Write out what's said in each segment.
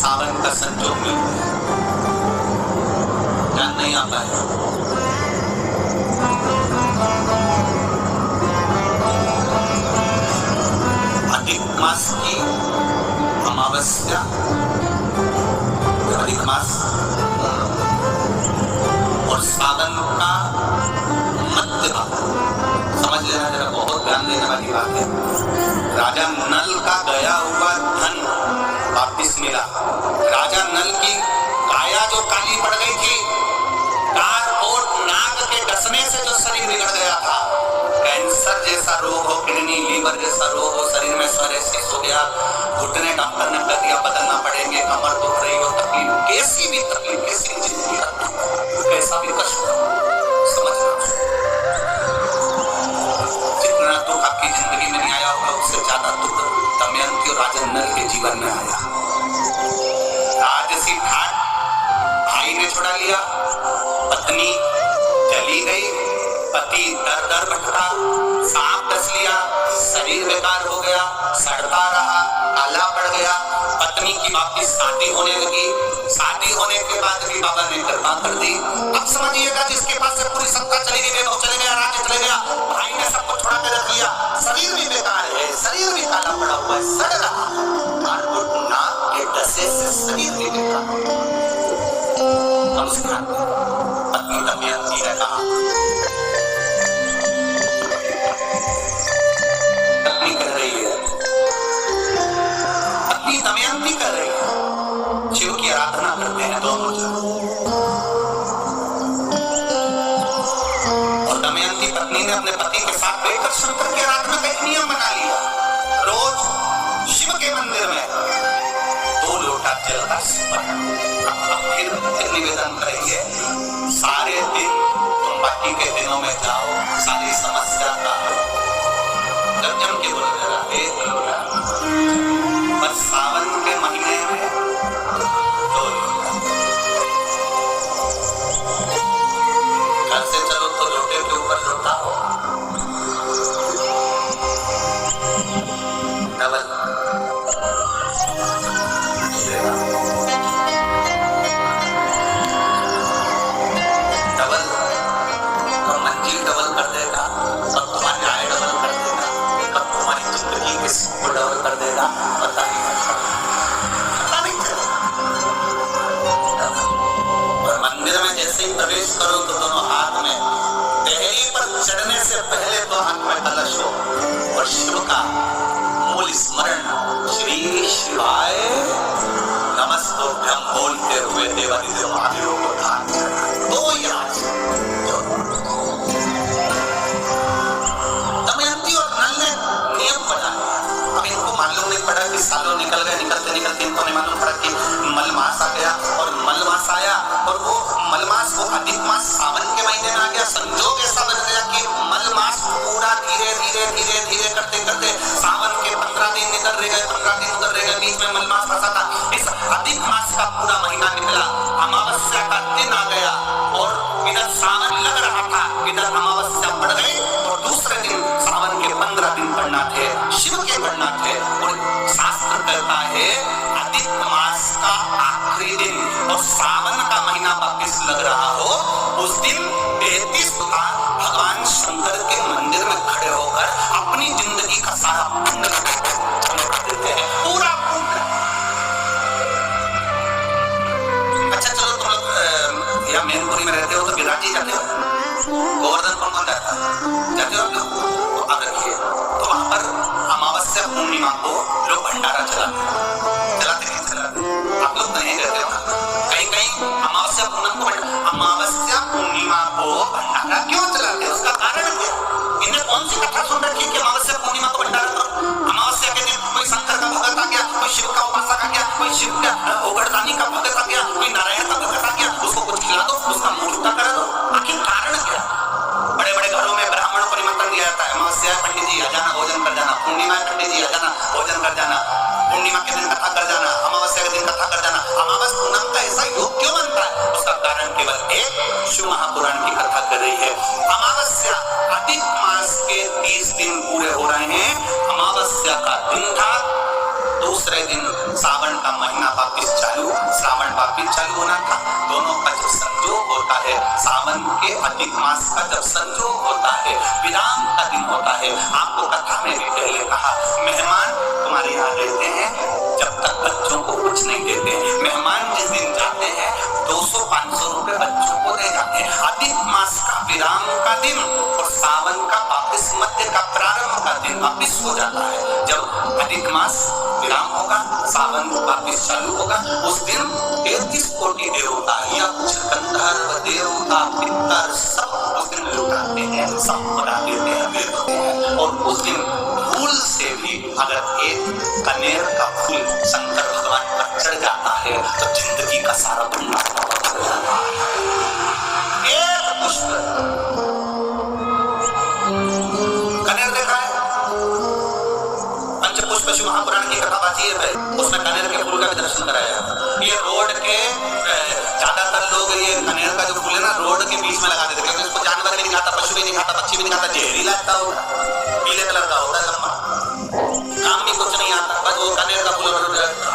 सावन का संजोग मिल गया, ध्यान नहीं आ पाया। अधिक मास की अमावस्या, अधिक मास और सावन का मध्य भाग, समझ लेना जरा, बहुत ध्यान देने वाली बात है। राजा नल का गया हुआ धन वापिस मिला। राजा नल की काया जो काली पड़ गई थी, कारकोट नाग के डसने से जो शरीर बिगड़ गया था, कैंसर जैसा रोग हो, किडनी लीवर जैसा रोग हो, शरीर में सोरेसिस हो गया, घुटने डॉक्टर ने कह दिया बदलना पड़ेंगे, कमर दुख रही हो, तकलीफ, कैसी भी तकलीफ, कैसी भी जिंदगी का दुख, कैसा भी कष्ट, समझना जितना दुख आपकी जिंदगी में नहीं आया होगा, उससे ज्यादा दुख दमयंती और राजा नल के जीवन में आया। राजसी ठाट भाई ने छुड़ा लिया, पत्नी चली गई, पति दर दर भटका, सांप डस लिया, शरीर बेकार हो गया, सड़ता रहा, काला पड़ गया। पत्नी की वापिस शादी होने लगी, शादी होने के बाद भी बाबा ने कृपा कर दी। अब समझिएगा, जिसके पास से पूरी सत्ता चली गई, वैभव चले गया, राज्य चले गया, भाई ने सबको छुड़ा के रख लिया, शरीर भी बेकार है, शरीर भी काला पड़ा हुआ है, सड़ रहा, नाग के डसे से शरीर भी बेकार। पत्नी दमयंती ने कहा, पत्नी कर रही है, पत्नी दमयंती कर रही है, शिव की आराधना करते हैं दोनों जन। और दमयंती पत्नी ने अपने पति के साथ बैठकर शंकर की आराधना का एक नियम बना लिया। रोज शिव के मंदिर में 2 लोटा जल का स्मरण। फिर निवेदन करेंगे, सारे दिन तुम बाकी के दिनों में जाओ, सारी समस्या का जम के बोलो जरा, एक लोटा, पर सावन के महीने में 2 लोटा। घर से चलो तो लोटे के ऊपर लोटा हो, डबल डबल और मंजिल डबल कर देगा, और तुम्हारी आय डबल कर देगा, और तुम्हारी जिंदगी के सुख को डबल कर देगा, पता नहीं चलेगा। और मंदिर में जैसे ही प्रवेश करो तो दोनों हाथ में, देहरी पर चढ़ने से पहले तो हाथ में कलश हो और शिव का मूल स्मरण, श्री शिवाय नमस्तुभ्यं बोलते हुए देवादिदेव महादेव को ध्यान करना। तो याद दमयंती और नल ने नियम बनाया। अब इनको मालूम नहीं पड़ा कि सालों निकल गए, निकलते निकलते इनको नहीं मालूम पड़ा कि मलमास आ गया, और मलमास आया और वो मलमास वो अधिक मास सावन के महीने में आ गया। संजोग ऐसा बन गया कि मलमास पूरा धीरे धीरे धीरे धीरे करते करते सावन के 15 दिन निकल रह गए, 15 दिन उधर रह गए, बीच में मलमास फंसा था। इस अधिक मास का पूरा महीना निकला, अमावस्या का दिन आ गया, और इधर सावन लग रहा था, इधर अमावस्या बढ़ गई, तो दूसरे दिन सावन के 15 दिन पढ़ना थे, शिव के पढ़ना थे। और शास्त्र कहता है अधिक मास का आखिरी दिन और सावन का महीना वापिस लग रहा हो, उस दिन 33 बार भगवान शंकर के मंदिर में खड़े होकर अपनी जिंदगी का सारा पुण्य चमका देते हैं, पूरा पुण्य। अच्छा चलो, तुम लोग या मैनपुरी में रहते हो तो बिराजी जाते हो, गोवर्धन कौन जाता है, जाते हो आप लोग? अब रखिए, तो वहां पर अमावस्या पूर्णिमा को लोग भंडारा चलाते नहीं चलाते? आप लोग नहीं रहते हो, कहीं कहीं अमावस्या पूर्णिमा को भंडारा क्यों चलाते हैं, उसका कारण क्या? इन्हें कौन सी कथा सुन रखी कि अमावस्या पूर्णिमा को भंडारा करो? अमावस्या के दिन कोई शंकर का भगत आ गया, कोई शिव का उपासक आ गया, कोई शिव का ओगड़दानी का भगत आ गया, कोई नारायण का भगत आ गया, उसको कुछ खिला दो, उसका मुंह छूटा कर दो। आखिर कारण क्या? बड़े बड़े घरों में ब्राह्मणों को निमंत्रण दिया जाता है, अमावस्या पंडित जी आ जाना, भोजन कर जाना, पूर्णिमा पंडित जी आ जाना, भोजन कर जाना, पूर्णिमा के दिन कथा कर जाना, अमावस्या के दिन कथा कर जाना। अमावस्या पूनम का ऐसा योग क्यों बनता है? उसका कारण केवल एक, शिव महापुराण की कथा कर रही है। अमावस्या अधिक मास के 30 दिन पूरे हो रहे हैं, अमावस्या का दिन था, दूसरे दिन सावन का महीना वापिस चालू वापिस चालू होना था। दोनों का जब संयोग होता है, सावन के अधिक मास का जब संयोग होता है, विराम का दिन होता है। आपको कथा में भी पहले कहा, मेहमान तुम्हारे यहाँ रहते हैं जब तक बच्चों को कुछ नहीं देते। मेहमान जिस दिन जाते हैं 200-500 रुपए बच्चों को दे जाते हैं। अधिक मास का विराम का दिन और सावन का वापिस मध्य का प्रारंभ का दिन वापिस हो जाता है। जब अधिक मास विराम होगा, सावन वापिस चालू होगा, उस दिन 33 कोटि देवता या कुछ गंधर्व देवता पितर सब उस दिन लुटाते हैं, सब बना देते हैं। और उस दिन फूल से भी अगर एक कनेर का फूल शंकर भगवान पर चढ़ जाता है तो जिंदगी का सारा दुनिया बदल जाता है। एक पुष्प कनेर देखा है, पंचपुष्प शिव महापुराण की कथा बाजी है, उसमें कनेर के फूल का भी दर्शन कराया। ये रोड के ज्यादातर लोग ये कनेर का जो फूल है ना रोड के बीच में लगा देते हैं, क्योंकि उसको जानवर भी नहीं खाता, पशु भी नहीं खाता, पक्षी भी नहीं खाता, जहरीला लगता होगा, पीले कलर का होता है, लंबा काम भी कुछ नहीं आता। बस वो कनेर का फूल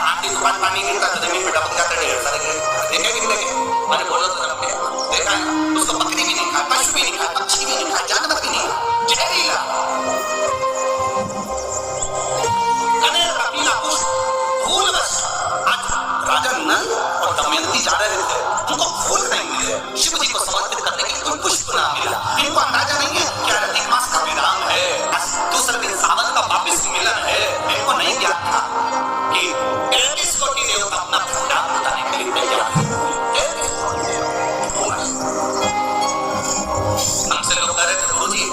आंटी तूफान पानी गिरता तो जमीन पे टपक जाता है, ढेर सारे देखे भी देखे, मैंने बोला तो देखा है। उसको बकरी भी नहीं खाए, पशु भी नहीं खाए, पक्षी भी नहीं खाए, जानवर भी नहीं, जहरीला कनेर का पीला पुष्प फूल। बस आज राजा नल और दमयंती जा रहे थे, उनको फूल नहीं मिले, शिव जी को समर्पित करने के लिए कोई पुष्प ना मिला। इनको अंदाजा नहीं है कि अधिक मास का विराम है, दूसरे दिन सावन का वापिस मिलन है। इनको नहीं ज्ञात था कि 33 कोटि देवता अपना भंडार बताने के लिए तैयार हैं। हमसे लोग कह रहे थे, गुरुजी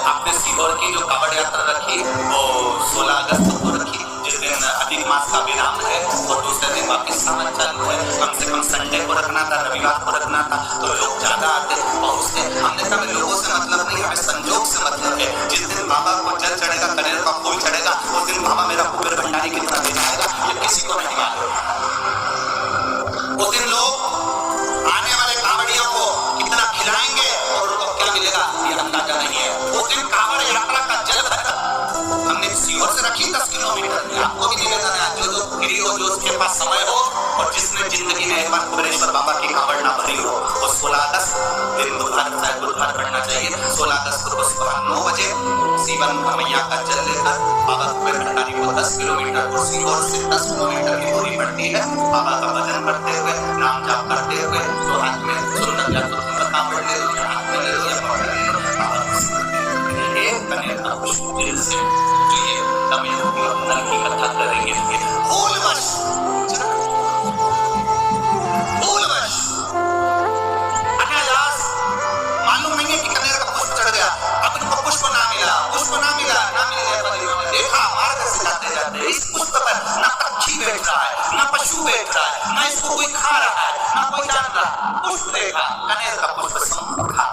आपने सीहोर की जो कावड़ यात्रा रखी वो 16 अगस्त को रखी, जिस दिन अधिक मास का विराम है और दूसरे दिन वापिस सावन चालू है। कम से कम संडे को रखना था, रविवार को रखना था, तो लोग ज्यादा आते पहुंचते। हमने कहा लोगों से मतलब नहीं, हमें संजोग से मतलब है। जिस दिन बाबा को जल चढ़ेगा, कनेर का फूल चढ़ेगा, उस दिन बाबा मेरा कुबेर भंडारी कितना दे जाएगा ये किसी को नहीं मालूम। उस दिन लोग आने वाले कावड़ियों को कितना खिलाएंगे और उनको क्या मिलेगा ये अंदाजा नहीं है। उस दिन कावड़ यात्रा का जल भरा हमने सीहोर से रखी 10 किलोमीटर। आपको भी निवेदन है, जो फ्री हो, जो उसके पास समय हो और जिसने जिंदगी में एक बार कुबेरेश्वर बाबा की कावड़ ना भरी हो, वो 16 अगस्त दिन बुधवार करना चाहिए। 16 अगस्त को सुबह 9 बजे सीवन मैया का जल लेकर बाबा कुबेर भंडारी को 10 किलोमीटर और सीहोर से 10 किलोमीटर की दूरी पड़ती है। बाबा का भजन करते हुए, नाम जाप करते हुए, तो हाथ में सुंदर या तो सुंदर कावड़ ले लो, या हाथ में ले लो या पकड़ ले लो, बाबा को एक कनेर का पुष्प दिल से जो ये दमयंती और नल की कथा करेंगे, भूलवश अनायास मालूम नहीं है कि कनेर का पुष्प चढ़ गया, अब इनको पुष्प ना मिला, ना मिलने पर इन्होंने देखा मार्ग से जाते जाते इस पुष्प पर ना पक्षी बैठ रहा है, ना पशु बैठ रहा है, ना इसको कोई खा रहा है, ना कोई जान रहा। पुष्प देखा, कनेर का पुष्प समूखा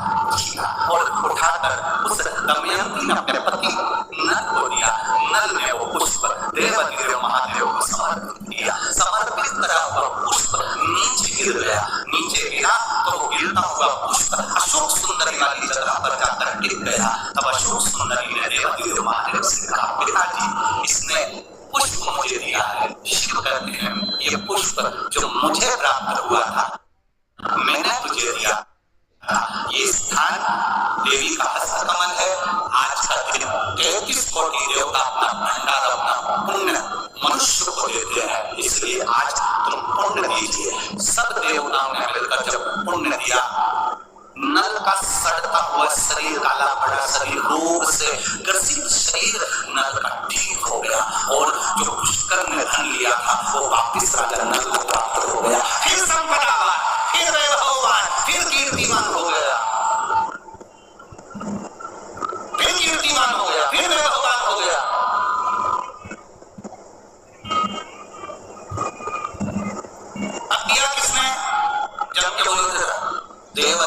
और उठाकर उस दमयंती ने अपने पति नल को दिया। नल ने वो पुष्प देवदेव महादेव को समर्पित किया। समर्पित करा हुआ पुष्प नीचे गिर गया, नीचे गिरा तो वो गिरता हुआ पुष्प अशोक सुंदरी वाली जगह पर जाकर गिर गया। तब अशोक सुंदरी ने देवदेव महादेव से कहा, पिताजी इसने पुष्प मुझे दिया है। शिव कहते हैं ये पुष्प जो मुझे प्राप्त हुआ था मैंने तुझे दिया। ये स्थान देवी का हस्तकमल है। आज का दिन 33 कोटि देवता अपना भंडार, अपना पुण्य मनुष्य को देते हैं, इसलिए आज तुम पुण्य दीजिए। सब देवताओं ने मिलकर जब पुण्य दिया, नल का सड़ता हुआ शरीर, काला पड़ा शरीर, रोग से ग्रसित शरीर नल का ठीक हो गया और जो पुष्कर ने धन लिया था वो वापिस राजा नल को प्राप्त हो गया। फिर संपदावान, फिर वैभववान, फिर कीर्तिमान हो गया, फिर कीर्तिमान हो गया, फिर वैभववान हो गया। अब दिया किसने? जब के बोले देव